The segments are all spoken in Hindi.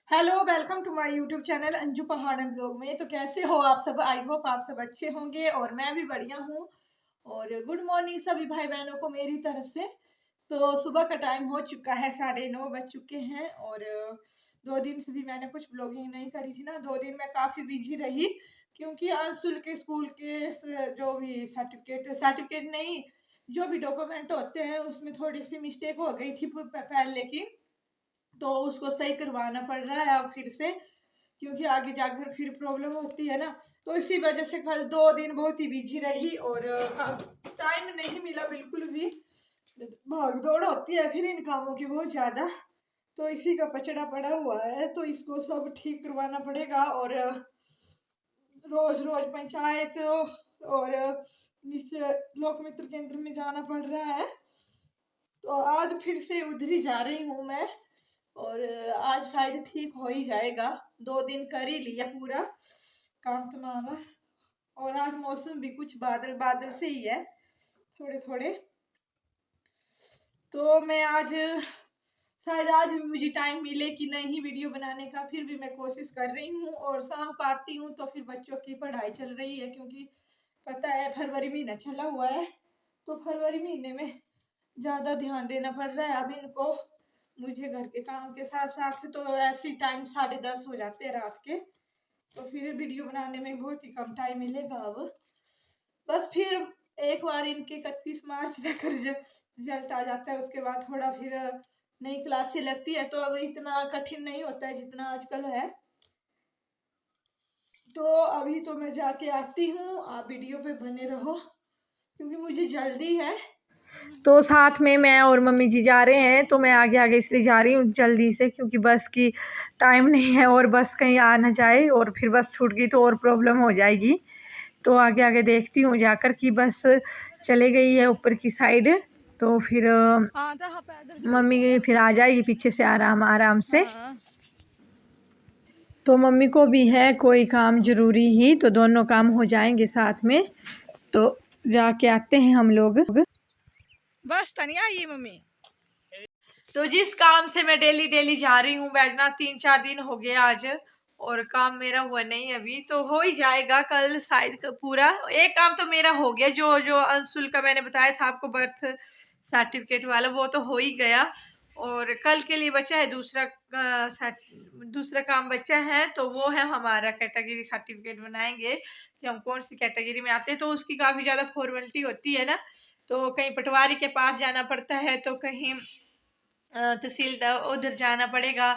Hello, welcome to my YouTube channel Anju Pahadan blog में। तो कैसे हो आप सब? आई होप आप सब अच्छे होंगे और मैं भी बढ़िया हूँ। और गुड मॉर्निंग सभी भाई बहनों को मेरी तरफ से। तो सुबह का टाइम हो चुका है, 9:30 बज चुके हैं। और 2 दिन से भी मैंने कुछ ब्लॉगिंग नहीं करी थी ना। 2 दिन मैं काफ़ी बिजी रही क्योंकि अंशुल के स्कूल के जो भी सर्टिफिकेट नहीं, जो भी डॉक्यूमेंट होते हैं उसमें थोड़ी सी मिस्टेक हो गई थी पहले की। तो उसको सही करवाना पड़ रहा है अब फिर से, क्योंकि आगे जाकर फिर प्रॉब्लम होती है ना। तो इसी वजह से कल 2 दिन बहुत ही बिजी रही और टाइम नहीं मिला बिल्कुल भी। भाग दौड़ होती है फिर इन कामों की बहुत ज्यादा। तो इसी का पचड़ा पड़ा हुआ है, तो इसको सब ठीक करवाना पड़ेगा। और रोज रोज पंचायत और नीचे लोक मित्र केंद्र में जाना पड़ रहा है। तो आज फिर से उधर ही जा रही हूँ मैं। और आज शायद ठीक हो ही जाएगा। 2 दिन कर ही लिया पूरा काम तमाम। और आज मौसम भी कुछ बादल बादल से ही है, थोड़े थोड़े। तो मैं आज शायद आज भी मुझे टाइम मिले कि नहीं वीडियो बनाने का, फिर भी मैं कोशिश कर रही हूँ। और शाम को आती हूँ तो फिर बच्चों की पढ़ाई चल रही है, क्योंकि पता है फरवरी महीना चला हुआ है। तो फरवरी महीने में ज़्यादा ध्यान देना पड़ रहा है अब इनको। मुझे घर के काम के साथ साथ से तो ऐसे टाइम 10:30 हो जाते हैं रात के। तो फिर वीडियो बनाने में बहुत ही कम टाइम मिलेगा अब। बस फिर एक बार इनके 31 मार्च तक रिजल्ट आ जाता है, उसके बाद थोड़ा फिर नई क्लासें लगती है, तो अब इतना कठिन नहीं होता है जितना आजकल है। तो अभी तो मैं जाके आती हूँ, आप वीडियो पे बने रहो क्योंकि मुझे जल्दी है। तो साथ में मैं और मम्मी जी जा रहे हैं, तो मैं आगे आगे इसलिए जा रही हूँ जल्दी से, क्योंकि बस की टाइम नहीं है और बस कहीं आ ना जाए और फिर बस छूट गई तो और प्रॉब्लम हो जाएगी। तो आगे आगे देखती हूँ जाकर कि बस चले गई है ऊपर की साइड। तो फिर मम्मी फिर आ जाएगी पीछे से आराम आराम से। तो मम्मी को भी है कोई काम ज़रूरी ही, तो दोनों काम हो जाएंगे साथ में। तो जाके आते हैं हम लोग। बस तनिया ये मम्मी। तो जिस काम से मैं डेली डेली जा रही हूँ बैजना, 3-4 दिन हो गए आज, और काम मेरा हुआ नहीं अभी। तो हो ही जाएगा कल शायद पूरा। एक काम तो मेरा हो गया, जो जो अंशुल का मैंने बताया था आपको, बर्थ सर्टिफिकेट वाला, वो तो हो ही गया। और कल के लिए बचा है दूसरा काम बचा है, तो वो है हमारा कैटेगरी सर्टिफिकेट बनाएंगे कि हम कौन सी कैटेगरी में आते हैं। तो उसकी काफ़ी ज़्यादा फॉर्मेलिटी होती है ना। तो कहीं पटवारी के पास जाना पड़ता है, तो कहीं तहसील उधर जाना पड़ेगा,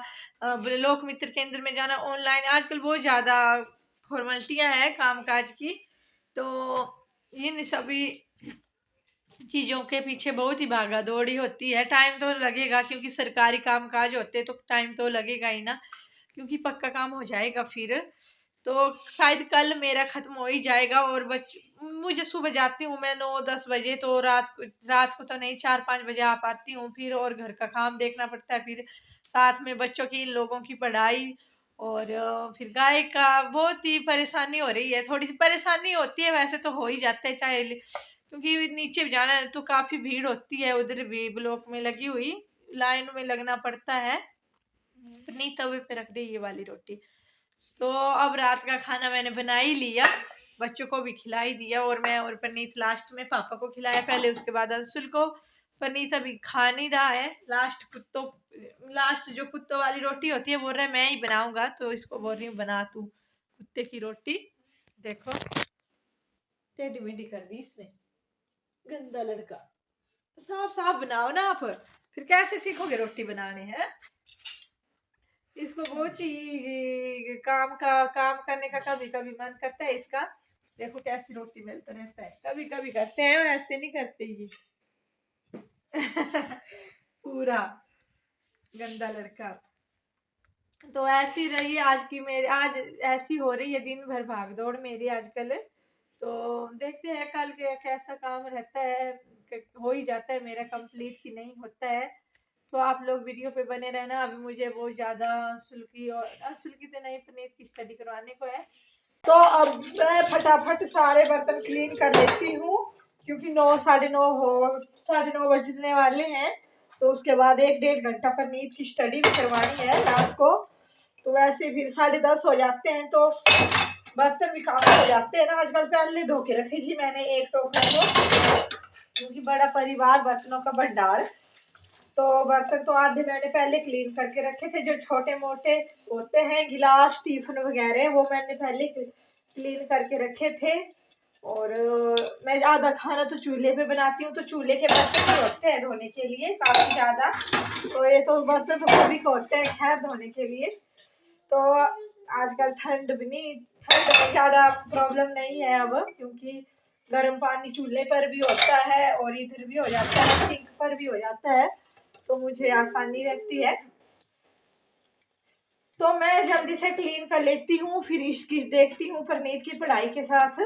लोक मित्र केंद्र में जाना, ऑनलाइन आजकल बहुत ज़्यादा फॉर्मेलिटियाँ हैं कामकाज की। तो इन सभी चीज़ों के पीछे बहुत ही भागा दौड़ी होती है। टाइम तो लगेगा क्योंकि सरकारी कामकाज होते हैं, तो टाइम तो लगेगा ही ना, क्योंकि पक्का काम हो जाएगा फिर। तो शायद कल मेरा ख़त्म हो ही जाएगा। और मुझे सुबह जाती हूँ मैं 9-10 बजे, तो रात को तो नहीं, 4-5 बजे आ पाती हूँ फिर। और घर का काम देखना पड़ता है, फिर साथ में बच्चों की, इन लोगों की पढ़ाई, और फिर गाय का बहुत ही परेशानी हो रही है। थोड़ी सी परेशानी होती है, वैसे तो हो ही जाता है चाहे, क्योंकि नीचे जाना है तो काफ़ी भीड़ होती है। उधर भी ब्लॉक में लगी हुई लाइन में लगना पड़ता है। नहीं, तवे पे रख दे ये वाली रोटी। तो अब रात का खाना मैंने बना ही लिया, बच्चों को भी खिला ही दिया। और मैं और पनीत लास्ट में पापा को खिलाया पहले, उसके बाद अंशुल को। पनीत अभी खा नहीं रहा है। लास्ट जो कुत्तों वाली रोटी होती है, बोल रहा है मैं ही बनाऊंगा, तो इसको बोल रही हूँ बना तू कुत्ते की रोटी। देखो टेढ़ी मेढ़ी कर दी इसने, गंदा लड़का। साफ साफ बनाओ ना आप, फिर कैसे सीखोगे रोटी बनाने हैं। इसको बहुत ही काम करने का कभी कभी मन करता है इसका। देखो कैसी रोटी बेलता रहता है, कभी कभी करते हैं, ऐसे नहीं करते ये। पूरा गंदा लड़का। तो ऐसी रही आज की मेरी, आज ऐसी हो रही है दिन भर भाग दौड़ मेरी आजकल। तो देखते हैं कल के कैसा काम रहता है, हो ही जाता है मेरा कंप्लीट कि नहीं होता है। तो आप लोग वीडियो पे बने रहना। अभी मुझे बहुत ज़्यादा अंशुल की तो नहीं, पनीर की स्टडी करवाने को है। तो अब मैं फटाफट सारे बर्तन क्लीन कर लेती हूँ, क्योंकि 9-9:30 बजने वाले हैं। तो उसके बाद 1-1.5 घंटा पनीर की स्टडी भी करवानी है रात को। तो वैसे फिर 10:30 हो जाते हैं तो बर्तन भी काफी हो जाते हैं ना आजकल। पहले धो के रखी थी मैंने एक टोकरा को, क्योंकि बड़ा परिवार, बर्तनों का भंडार। तो बर्तन तो आधे मैंने पहले क्लीन करके रखे थे, जो छोटे मोटे होते हैं गिलास टिफिन वगैरह, वो मैंने पहले क्लीन करके रखे थे। और मैं आधा खाना तो चूल्हे पे बनाती हूँ, तो चूल्हे के बर्तन भी होते हैं धोने के लिए काफी ज्यादा। तो ये तो बर्तन तो सभी को होते हैं खैर धोने के लिए। तो आजकल ठंड भी नहीं, ठंड में ज्यादा प्रॉब्लम नहीं है अब, क्योंकि गर्म पानी चूल्हे पर भी होता है और इधर भी हो जाता है, सिंक पर भी हो जाता है, तो मुझे आसानी रहती है। तो मैं जल्दी से क्लीन कर लेती हूँ, फिर इसकी देखती हूँ परनीत की पढ़ाई के साथ,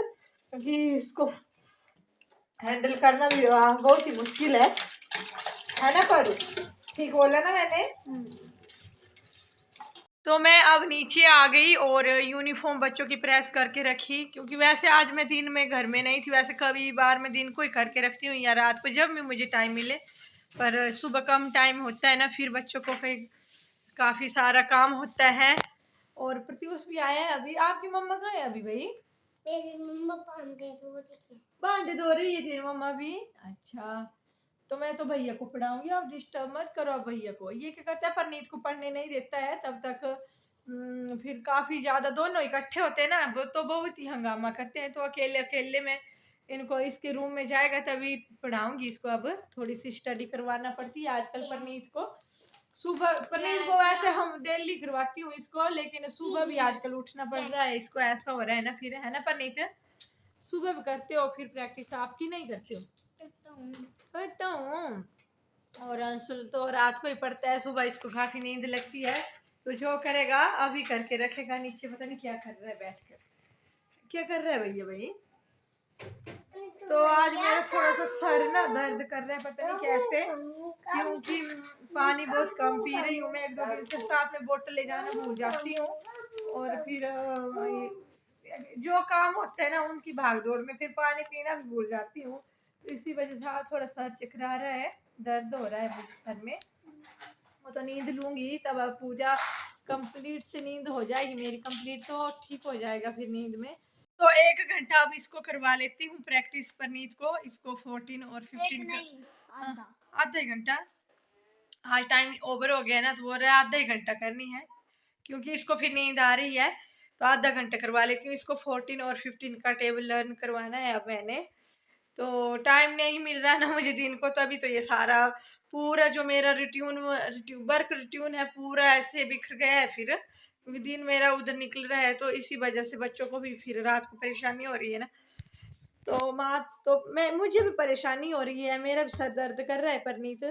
क्योंकि इसको हैंडल करना भी बहुत ही मुश्किल है ना पर ठीक बोला ना मैंने। तो मैं अब नीचे आ गई और यूनिफॉर्म बच्चों की प्रेस करके रखी, क्योंकि वैसे आज मैं दिन में घर में नहीं थी, वैसे कभी बार मैं दिन को ही करके रखती हूँ या रात को जब भी मुझे टाइम मिले। पर सुबह कम टाइम होता है ना, फिर बच्चों को कहीं काफ़ी सारा काम होता है। और प्रत्युष भी आया है अभी। आपकी मम्मा कहाँ है अभी भाई? मेरी मम्मा भांडे धो रही है तेरी मम्मा भी? अच्छा, तो मैं तो भैया को पढ़ाऊंगी, आप डिस्टर्ब मत करो। आप भैया को, ये क्या करता है परनीत को पढ़ने नहीं देता है तब तक। फिर काफी ज्यादा दोनों इकट्ठे होते हैं ना, वो तो बहुत ही हंगामा करते हैं, तो अकेले अकेले में इनको इसके रूम में जाएगा तभी पढ़ाऊंगी इसको। अब थोड़ी सी स्टडी करवाना पड़ती है आजकल परनीत को। सुबह परनीत को ऐसे हम डेली करवाती हूँ इसको, लेकिन सुबह भी आजकल उठना पड़ रहा है इसको, ऐसा हो रहा है ना फिर, है ना परनीत? सुबह भी करते हो फिर प्रैक्टिस आपकी नहीं करते हो? करता हूँ। और अंशुल तो रात को ही पढ़ता है, सुबह इसको काफी नींद लगती है, तो जो करेगा अभी करके रखेगा। नीचे पता नहीं क्या कर रहा है बैठकर, क्या कर रहा है भैया भाई? तो आज मेरा थोड़ा सा सर ना दर्द कर रहा है, पता नहीं कैसे, क्योंकि पानी बहुत कम पी रही हूँ मैं। 1-2 दिन से साथ में बोतल ले जाना भूल जाती हूँ, और फिर जो काम होता है ना उनकी भागदौड़ में फिर पानी पीना भी भूल जाती हूँ, तो इसी वजह से थोड़ा सर चकरा रहा है, दर्द हो रहा है मुझे सर में। वो तो नींद लूंगी तब अब पूजा कंप्लीट से नींद हो जाएगी मेरी कंप्लीट, तो ठीक हो जाएगा फिर नींद में। तो 1 घंटा अब इसको करवा लेती हूँ प्रैक्टिस परनीत को, इसको 14 और 15 का आधा घंटा। आज टाइम ओवर हो गया ना, तो बोल रहे आधा ही घंटा करनी है, क्योंकि इसको फिर नींद आ रही है, तो आधा घंटा करवा लेती हूँ इसको। 14 और 15 का टेबल लर्न करवाना है अब मैंने, तो टाइम नहीं मिल रहा ना मुझे दिन को, तभी तो ये सारा पूरा जो मेरा वर्क रूटीन है पूरा ऐसे बिखर गया है फिर, क्योंकि दिन मेरा उधर निकल रहा है, तो इसी वजह से बच्चों को भी फिर रात को परेशानी हो रही है ना। तो माँ तो मुझे भी परेशानी हो रही है, मेरा भी सर दर्द कर रहा है परनीत।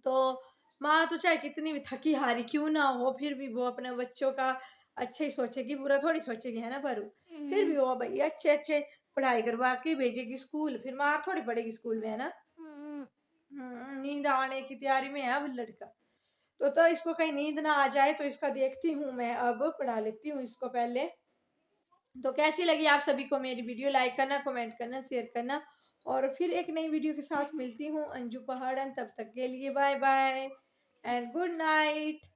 तो माँ तो चाहे कितनी भी थकी हारी क्यों ना हो, फिर भी वो अपने बच्चों का अच्छे ही सोचेगी, बुरा थोड़ी सोचेगी, है ना पर फिर भी वो भाई अच्छे अच्छे पढ़ाई करवा के भेजेगी स्कूल, फिर मार थोड़ी पड़ेगी स्कूल में, है ना। नींद आने की तैयारी में है अब लड़का, तो इसको कहीं नींद ना आ जाए, तो इसका देखती हूँ मैं, अब पढ़ा लेती हूँ इसको पहले। तो कैसी लगी आप सभी को मेरी वीडियो? लाइक करना, कमेंट करना, शेयर करना, और फिर एक नई वीडियो के साथ मिलती हूँ अंजू पहाड़न। तब तक के लिए bye bye and good night.